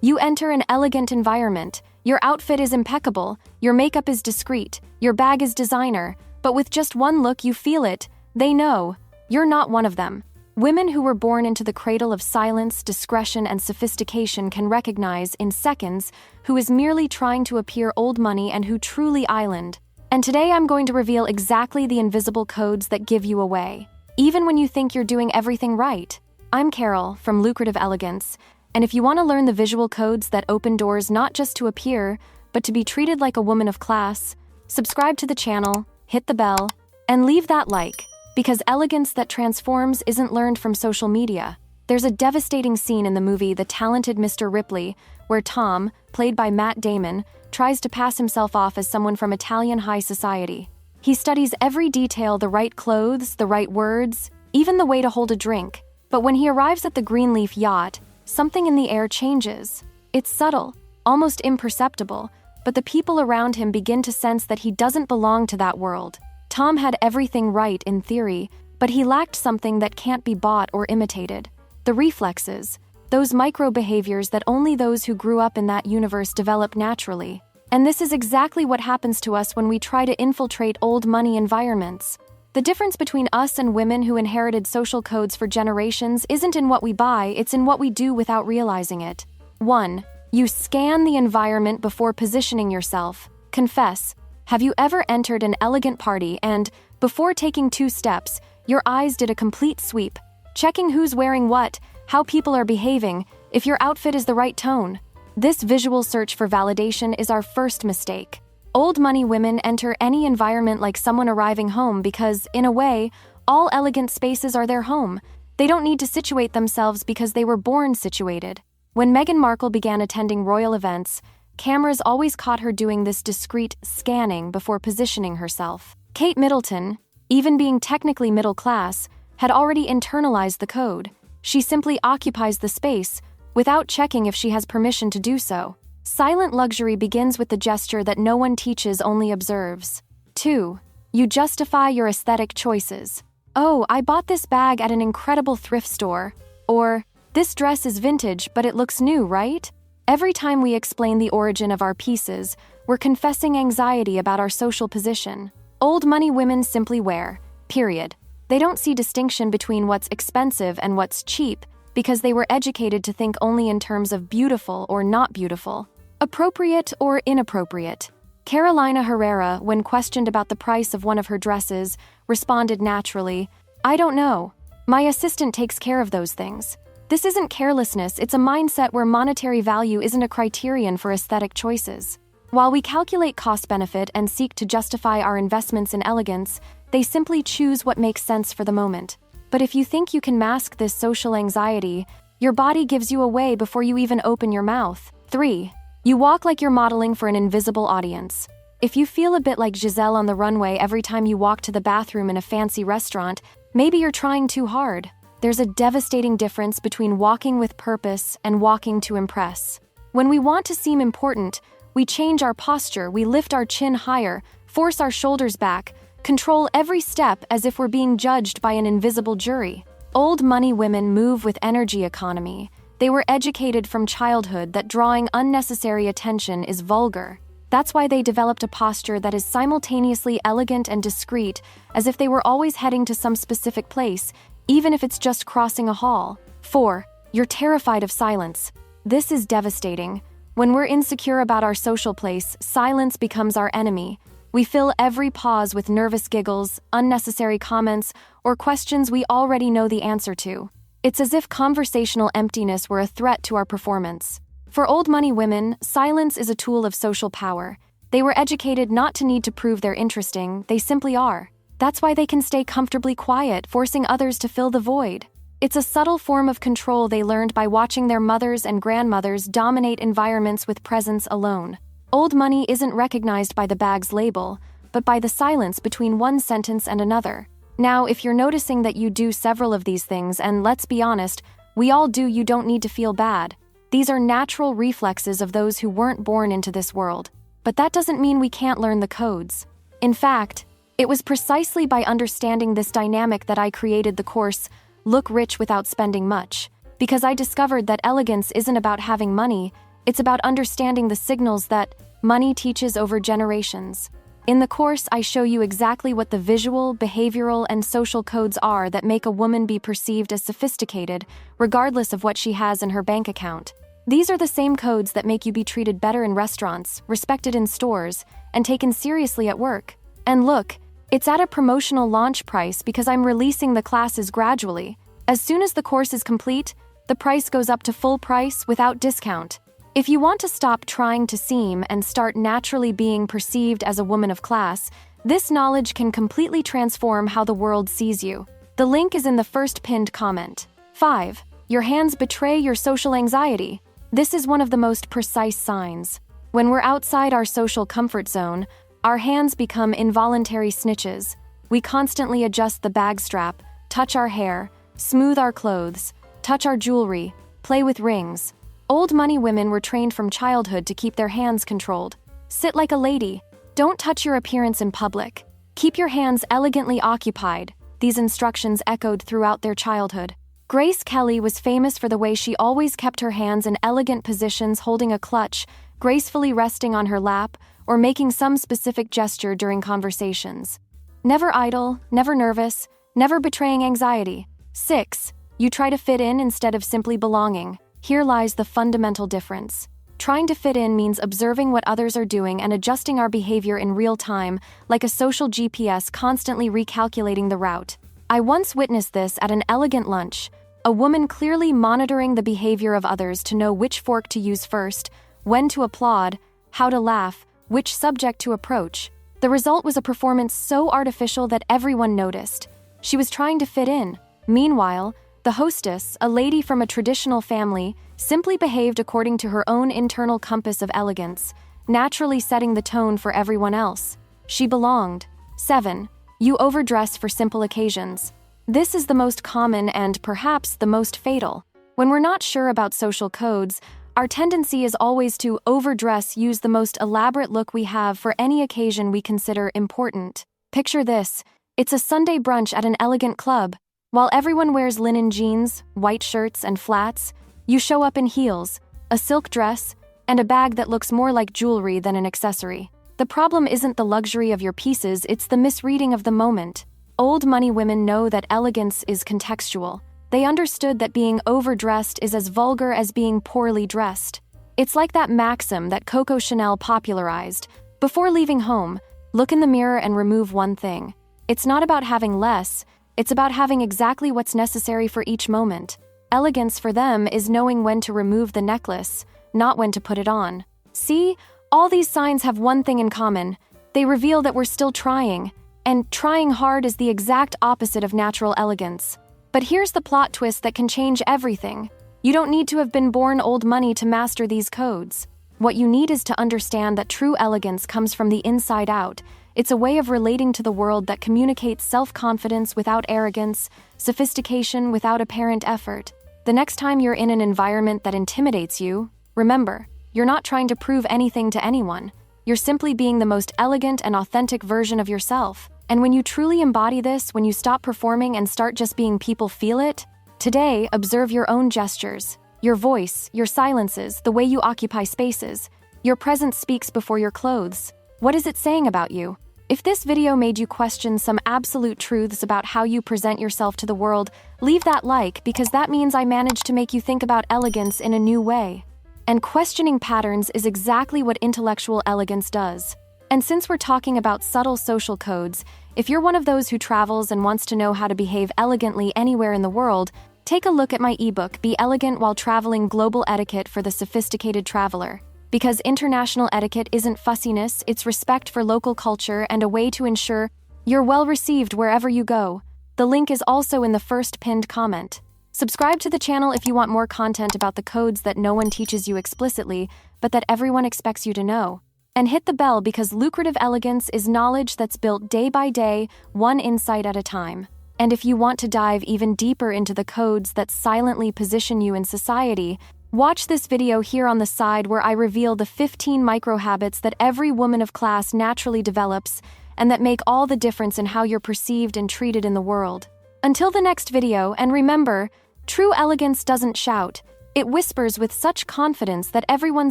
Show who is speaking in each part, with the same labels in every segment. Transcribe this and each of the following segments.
Speaker 1: You enter an elegant environment. Your outfit is impeccable, your makeup is discreet, your bag is designer, but with just one look you feel it. They know. You're not one of them. Women who were born into the cradle of silence, discretion, and sophistication can recognize, in seconds, who is merely trying to appear old money and who truly island. And today I'm going to reveal exactly the invisible codes that give you away, even when you think you're doing everything right. I'm Carol from Lucrative Elegance, and if you want to learn the visual codes that open doors not just to appear, but to be treated like a woman of class, subscribe to the channel, hit the bell, and leave that like. Because elegance that transforms isn't learned from social media. There's a devastating scene in the movie The Talented Mr. Ripley, where Tom, played by Matt Damon, tries to pass himself off as someone from Italian high society. He studies every detail, the right clothes, the right words, even the way to hold a drink. But when he arrives at the Greenleaf yacht, something in the air changes. It's subtle, almost imperceptible, but the people around him begin to sense that he doesn't belong to that world. Tom had everything right in theory, but he lacked something that can't be bought or imitated. The reflexes, those micro-behaviors that only those who grew up in that universe develop naturally. And this is exactly what happens to us when we try to infiltrate old money environments. The difference between us and women who inherited social codes for generations isn't in what we buy, it's in what we do without realizing it. 1. You scan the environment before positioning yourself. Confess. Have you ever entered an elegant party and, before taking 2 steps, your eyes did a complete sweep, checking who's wearing what, how people are behaving, if your outfit is the right tone? This visual search for validation is our first mistake. Old money women enter any environment like someone arriving home because, in a way, all elegant spaces are their home. They don't need to situate themselves because they were born situated. When Meghan Markle began attending royal events, cameras always caught her doing this discreet scanning before positioning herself. Kate Middleton, even being technically middle class, had already internalized the code. She simply occupies the space, without checking if she has permission to do so. Silent luxury begins with the gesture that no one teaches, only observes. 2. You justify your aesthetic choices. Oh, I bought this bag at an incredible thrift store. Or, this dress is vintage, but it looks new, right? Every time we explain the origin of our pieces, we're confessing anxiety about our social position. Old money women simply wear, period. They don't see distinction between what's expensive and what's cheap because they were educated to think only in terms of beautiful or not beautiful, appropriate or inappropriate. Carolina Herrera, when questioned about the price of one of her dresses, responded naturally, "I don't know. My assistant takes care of those things." This isn't carelessness, it's a mindset where monetary value isn't a criterion for aesthetic choices. While we calculate cost-benefit and seek to justify our investments in elegance, they simply choose what makes sense for the moment. But if you think you can mask this social anxiety, your body gives you away before you even open your mouth. 3. You walk like you're modeling for an invisible audience. If you feel a bit like Giselle on the runway every time you walk to the bathroom in a fancy restaurant, maybe you're trying too hard. There's a devastating difference between walking with purpose and walking to impress. When we want to seem important, we change our posture, we lift our chin higher, force our shoulders back, control every step as if we're being judged by an invisible jury. Old money women move with energy economy. They were educated from childhood that drawing unnecessary attention is vulgar. That's why they developed a posture that is simultaneously elegant and discreet, as if they were always heading to some specific place, even if it's just crossing a hall. 4. You're terrified of silence. This is devastating. When we're insecure about our social place, silence becomes our enemy. We fill every pause with nervous giggles, unnecessary comments, or questions we already know the answer to. It's as if conversational emptiness were a threat to our performance. For old money women, silence is a tool of social power. They were educated not to need to prove they're interesting, they simply are. That's why they can stay comfortably quiet, forcing others to fill the void. It's a subtle form of control they learned by watching their mothers and grandmothers dominate environments with presence alone. Old money isn't recognized by the bag's label, but by the silence between one sentence and another. Now, if you're noticing that you do several of these things, and let's be honest, we all do, you don't need to feel bad. These are natural reflexes of those who weren't born into this world. But that doesn't mean we can't learn the codes. In fact, it was precisely by understanding this dynamic that I created the course, Look Rich Without Spending Much, because I discovered that elegance isn't about having money, It's about understanding the signals that money teaches over generations. In the course, I show you exactly what the visual, behavioral, and social codes are that make a woman be perceived as sophisticated, regardless of what she has in her bank account. These are the same codes that make you be treated better in restaurants, respected in stores, and taken seriously at work. And look, it's at a promotional launch price because I'm releasing the classes gradually. As soon as the course is complete, the price goes up to full price without discount. If you want to stop trying to seem and start naturally being perceived as a woman of class, this knowledge can completely transform how the world sees you. The link is in the first pinned comment. 5. Your hands betray your social anxiety. This is one of the most precise signs. When we're outside our social comfort zone, our hands become involuntary snitches. We constantly adjust the bag strap, touch our hair, smooth our clothes, touch our jewelry, play with rings. Old money women were trained from childhood to keep their hands controlled. Sit like a lady. Don't touch your appearance in public. Keep your hands elegantly occupied. These instructions echoed throughout their childhood. Grace Kelly was famous for the way she always kept her hands in elegant positions, holding a clutch, gracefully resting on her lap, or making some specific gesture during conversations. Never idle, never nervous, never betraying anxiety. 6. You try to fit in instead of simply belonging. Here lies the fundamental difference. Trying to fit in means observing what others are doing and adjusting our behavior in real time, like a social GPS constantly recalculating the route. I once witnessed this at an elegant lunch, a woman clearly monitoring the behavior of others to know which fork to use first, when to applaud, how to laugh, which subject to approach. The result was a performance so artificial that everyone noticed. She was trying to fit in. Meanwhile, the hostess, a lady from a traditional family, simply behaved according to her own internal compass of elegance, naturally setting the tone for everyone else. She belonged. 7. You overdress for simple occasions. This is the most common and perhaps the most fatal. When we're not sure about social codes, our tendency is always to overdress, use the most elaborate look we have for any occasion we consider important. Picture this. It's a Sunday brunch at an elegant club. While everyone wears linen jeans, white shirts, and flats, you show up in heels, a silk dress, and a bag that looks more like jewelry than an accessory. The problem isn't the luxury of your pieces, it's the misreading of the moment. Old money women know that elegance is contextual. They understood that being overdressed is as vulgar as being poorly dressed. It's like that maxim that Coco Chanel popularized. Before leaving home, look in the mirror and remove one thing. It's not about having less, it's about having exactly what's necessary for each moment. Elegance for them is knowing when to remove the necklace, not when to put it on. See, all these signs have one thing in common. They reveal that we're still trying, and trying hard is the exact opposite of natural elegance. But here's the plot twist that can change everything. You don't need to have been born old money to master these codes. What you need is to understand that true elegance comes from the inside out. It's a way of relating to the world that communicates self-confidence without arrogance, sophistication without apparent effort. The next time you're in an environment that intimidates you, remember, you're not trying to prove anything to anyone. You're simply being the most elegant and authentic version of yourself. And when you truly embody this, when you stop performing and start just being, people feel it. Today, observe your own gestures, your voice, your silences, the way you occupy spaces. Your presence speaks before your clothes. What is it saying about you? If this video made you question some absolute truths about how you present yourself to the world, leave that like, because that means I managed to make you think about elegance in a new way. And questioning patterns is exactly what intellectual elegance does. And since we're talking about subtle social codes, if you're one of those who travels and wants to know how to behave elegantly anywhere in the world, take a look at my ebook, Be Elegant While Traveling: Global Etiquette for the Sophisticated Traveler. Because international etiquette isn't fussiness, it's respect for local culture and a way to ensure you're well received wherever you go. The link is also in the first pinned comment. Subscribe to the channel if you want more content about the codes that no one teaches you explicitly, but that everyone expects you to know. And hit the bell, because lucrative elegance is knowledge that's built day by day, one insight at a time. And if you want to dive even deeper into the codes that silently position you in society, watch this video here on the side where I reveal the 15 micro-habits that every woman of class naturally develops and that make all the difference in how you're perceived and treated in the world. Until the next video, and remember, true elegance doesn't shout, It whispers with such confidence that everyone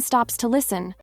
Speaker 1: stops to listen.